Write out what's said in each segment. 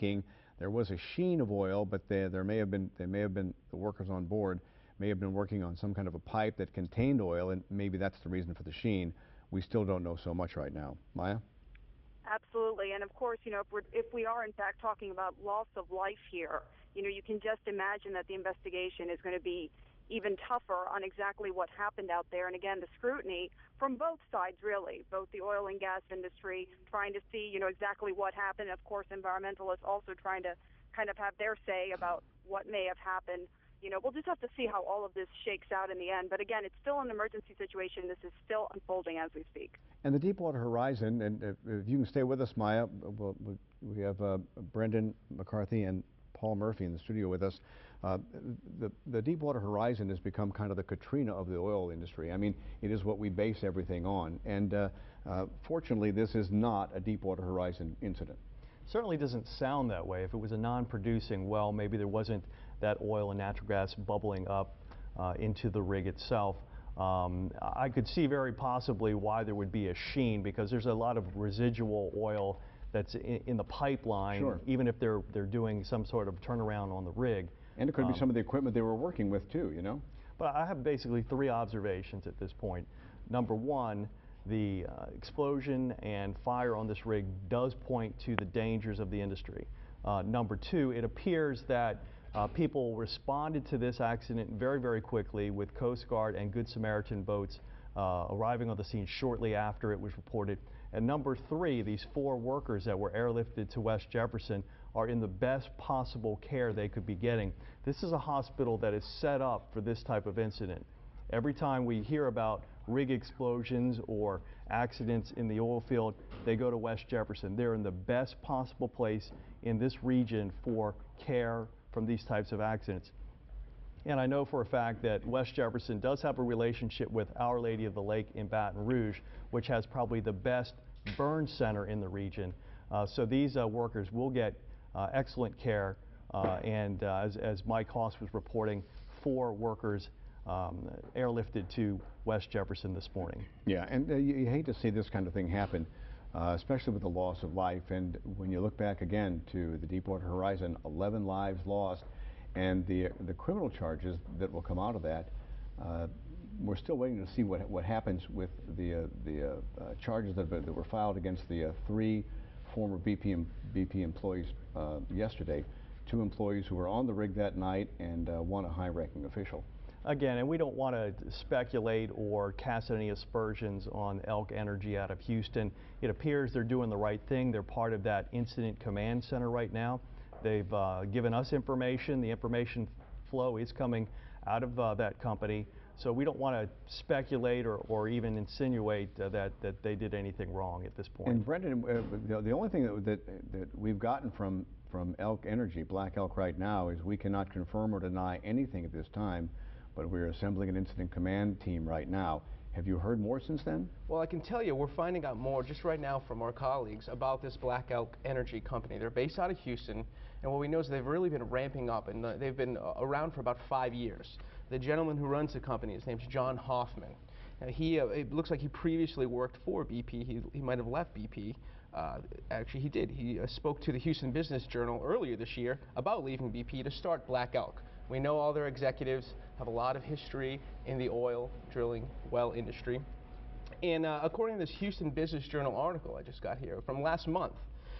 leaking. There was a sheen of oil, but there may have been the workers on board may have been working on some kind of a pipe that contained oil, and maybe that's the reason for the sheen. We still don't know so much right now. Maya? Absolutely, and of course, if we are in fact talking about loss of life here, you can just imagine that the investigation is going to be even tougher on exactly what happened out there. And again, the scrutiny from both sides, really, both the oil and gas industry trying to see, exactly what happened. Of course, environmentalists also trying to kind of have their say about what may have happened. We'll just have to see how all of this shakes out in the end. But again, it's still an emergency situation. This is still unfolding as we speak. And the Deepwater Horizon, and if you can stay with us, Maya, we have Brendan McCarthy and Paul Murphy in the studio with us. The Deepwater Horizon has become kind of the Katrina of the oil industry. I mean, it is what we base everything on. And fortunately, this is not a Deepwater Horizon incident. Certainly doesn't sound that way. If it was a non-producing well, maybe there wasn't that oil and natural gas bubbling up into the rig itself. I could see very possibly why there would be a sheen, because there's a lot of residual oil that's in the pipeline, sure, even if they're doing some sort of turnaround on the rig. And it could be some of the equipment they were working with too, But I have basically three observations at this point. Number one, the explosion and fire on this rig does point to the dangers of the industry. Number two, it appears that people responded to this accident very, very quickly, with Coast Guard and Good Samaritan boats arriving on the scene shortly after it was reported. And number three, these 4 workers that were airlifted to West Jefferson are in the best possible care they could be getting. This is a hospital that is set up for this type of incident. Every time we hear about rig explosions or accidents in the oil field, they go to West Jefferson. They're in the best possible place in this region for care from these types of accidents. And I know for a fact that West Jefferson does have a relationship with Our Lady of the Lake in Baton Rouge, which has probably the best burn center in the region. So these workers will get excellent care. And as Mike Hoss was reporting, 4 workers airlifted to West Jefferson this morning. Yeah, and you hate to see this kind of thing happen, especially with the loss of life. And when you look back again to the Deepwater Horizon, 11 lives lost, and the criminal charges that will come out of that, we're still waiting to see what happens with the charges that were filed against the 3 former BP employees yesterday. 2 employees who were on the rig that night, and 1 a high-ranking official. Again, and we don't want to speculate or cast any aspersions on Elk Energy out of Houston. It appears they're doing the right thing. They're part of that incident command center right now. They've given us information. The information flow is coming out of that company. So we don't want to speculate or even insinuate that they did anything wrong at this point. And Brendan, the only thing that we've gotten from Elk Energy, Black Elk right now, is we cannot confirm or deny anything at this time, but we're assembling an incident command team right now. Have you heard more since then? Well, I can tell you we're finding out more just right now from our colleagues about this Black Elk Energy company. They're based out of Houston, and what we know is they've really been ramping up, and they've been around for about 5 years. The gentleman who runs the company, his name's John Hoffman. It looks like he previously worked for BP. He might have left BP. Actually, he did. He spoke to the Houston Business Journal earlier this year about leaving BP to start Black Elk. We know all their executives have a lot of history in the oil drilling well industry. And according to this Houston Business Journal article I just got here from last month,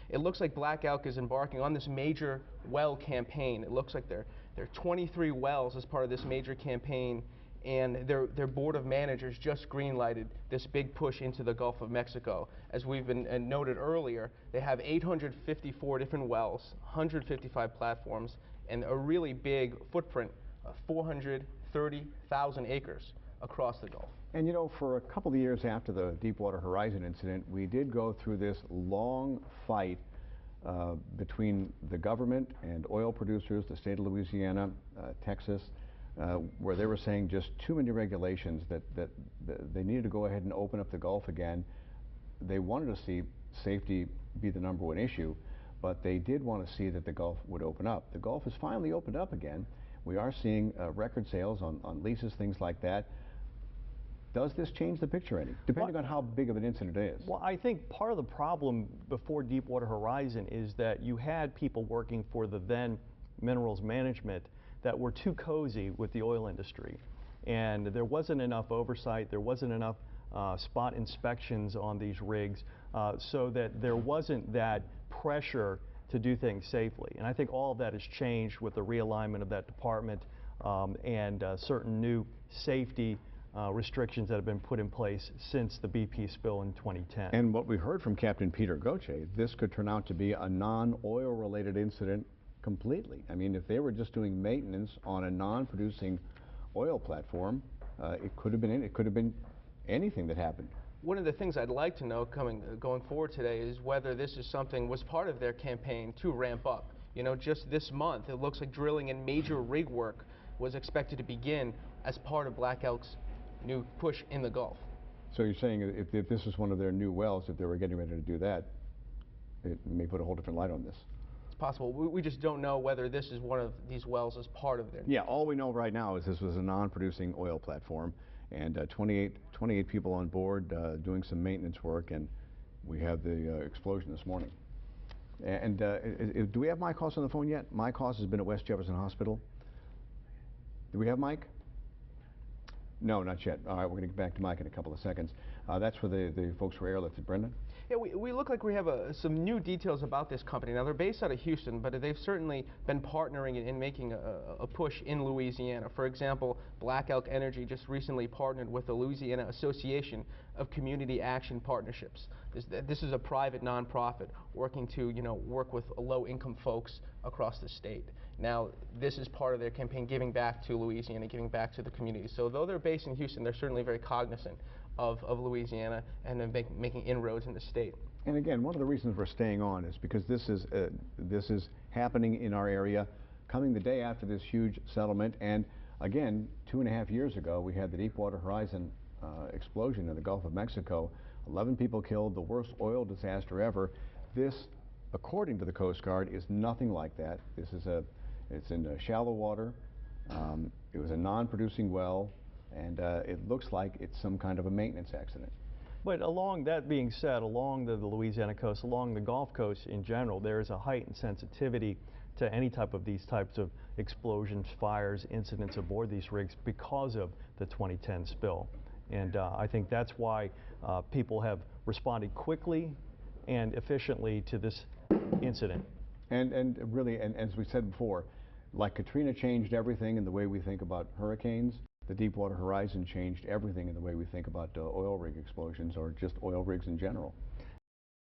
it looks like Black Elk is embarking on this major well campaign. It looks like there are 23 wells as part of this major campaign, and their board of managers just green-lighted this big push into the Gulf of Mexico. As we've been noted earlier, they have 854 different wells, 155 platforms, and a really big footprint of 430,000 acres across the Gulf. And for a couple of years after the Deepwater Horizon incident, we did go through this long fight between the government and oil producers, the state of Louisiana, Texas, where they were saying just too many regulations, that they needed to go ahead and open up the Gulf again. They wanted to see safety be the #1 issue, but they did want to see that the Gulf would open up. The Gulf has finally opened up again. We are seeing record sales on leases, things like that. Does this change the picture any, depending on how big of an incident it is? Well, I think part of the problem before Deepwater Horizon is that you had people working for the then minerals management that were too cozy with the oil industry. And there wasn't enough oversight, there wasn't enough spot inspections on these rigs, so that there wasn't that pressure to do things safely. And I think all of that has changed with the realignment of that department and certain new safety restrictions that have been put in place since the BP spill in 2010. And what we heard from Captain Peter Goche, this could turn out to be a non-oil related incident completely. I mean, if they were just doing maintenance on a non-producing oil platform, it could have been anything that happened. One of the things I'd like to know going forward today is whether this is something was part of their campaign to ramp up. You know, just this month, it looks like drilling and major rig work was expected to begin as part of Black Elk's new push in the Gulf. So you're saying if this is one of their new wells, if they were getting ready to do that, it may put a whole different light on this. It's possible. We just don't know whether this is one of these wells as part of their... Yeah, all we know right now is this was a non-producing oil platform, and 28 people on board doing some maintenance work, and we have the explosion this morning. And do we have Mike Hoss on the phone yet? Mike Hoss has been at West Jefferson Hospital. Do we have Mike? No, not yet. All right, we're going to get back to Mike in a couple of seconds. That's for the folks who are airlifted. Brendan? Yeah, we look like we have some new details about this company. Now, they're based out of Houston, but they've certainly been partnering in making a push in Louisiana. For example, Black Elk Energy just recently partnered with the Louisiana Association of Community Action Partnerships. This is a private nonprofit working to, work with low-income folks across the state. Now, this is part of their campaign, giving back to Louisiana, giving back to the community. So though they're based in Houston, they're certainly very cognizant of Louisiana and making inroads in the state. And again, one of the reasons we're staying on is because this is happening in our area, coming the day after this huge settlement. And again, 2.5 years ago, we had the Deepwater Horizon explosion in the Gulf of Mexico. 11 people killed, the worst oil disaster ever. This, according to the Coast Guard, is nothing like that. It's in shallow water. It was a non-producing well, and it looks like it's some kind of a maintenance accident. But along that being said, along the Louisiana coast, along the Gulf Coast in general, there is a heightened sensitivity to any type of these types of explosions, fires, incidents aboard these rigs because of the 2010 spill. And I think that's why people have responded quickly and efficiently to this incident. And really, and as we said before, like Katrina changed everything in the way we think about hurricanes, the Deepwater Horizon changed everything in the way we think about oil rig explosions or just oil rigs in general.